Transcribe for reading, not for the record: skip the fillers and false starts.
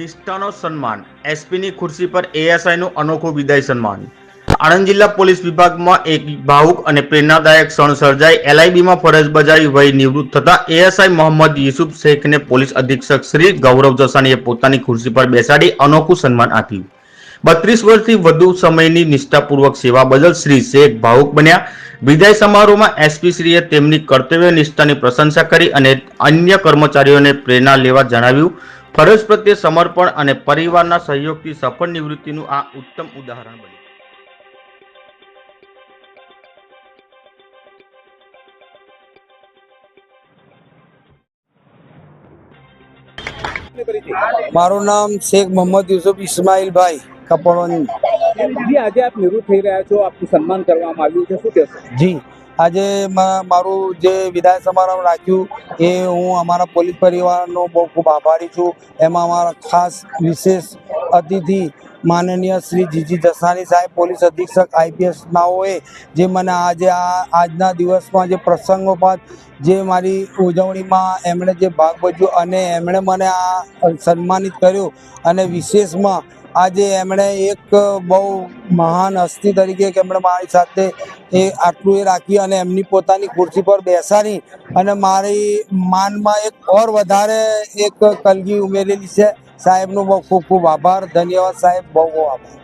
નિષ્ઠાનો સન્માન એસપીની ખુરશી પર એએસઆઈનું અનોખું વિદાય સન્માન। આણંદ જિલ્લા પોલીસ વિભાગમાં એક ભાવુક અને પ્રેરણાદાયક ક્ષણ સર્જાઈ। એલઆઈબીમાં ફરજ બજાવી વય નિવૃત્ત થતા એએસઆઈ મોહમ્મદ યુસુફ શેખને પોલીસ અધિક્ષક શ્રી ગૌરવ જસાણીએ પોતાની ખુરશી પર બેસાડી અનોખું સન્માન આપ્યું। 32 વર્ષથી વધુ સમયની નિષ્ઠાપૂર્વક સેવા બદલ શ્રી શેખ ભાવુક બન્યા। વિદાય સમારોહમાં એસપી શ્રીએ તેમની કર્તવ્ય નિષ્ઠાની પ્રશંસા કરી અને અન્ય કર્મચારીઓને પ્રેરણા લેવા જણાવ્યું। ફરજ પ્રત્યે સમર્પણ અને પરિવારના સહયોગથી સફળ નિવૃત્તિનું આ ઉત્તમ ઉદાહરણ બન્યું। મારું નામ શેખ મોહમ્મદ યુસુફ ઇસ્માઇલ ભાઈ કપડવાની। જી આજે આપ નિવૃત્ત થઈ રહ્યા છો, આપનું સન્માન કરવામાં આવ્યું છે, શું કહેશો? જી આજે મારું જે વિદાય સમારંભ રાખ્યું એ હું અમારા પોલીસ પરિવારનો બહુ ખૂબ આભારી છું। એમાં અમારા ખાસ વિશેષ અતિથિ માનનીય શ્રી જીજી જસાણી સાહેબ પોલીસ અધિક્ષક આઈપીએસ નાઓએ જે મને આજે આજના દિવસમાં જે પ્રસંગોપાત જે મારી ઉજવણીમાં એમણે જે ભાગ ભજવ્યો અને એમણે મને આ સન્માનિત કર્યું અને વિશેષમાં આજે એમણે એક બહુ મહાન હસ્તી તરીકે કે એમણે મારી સાથે એ આટલું એ રાખી અને એમની પોતાની ખુરશી પર બેસાડી અને મારી માનમાં એક ઓર વધારે એક કલગી ઉમેરેલી છે। સાહેબનો બહુ ખૂબ ખૂબ આભાર, ધન્યવાદ સાહેબ, બહુ બહુ આભાર।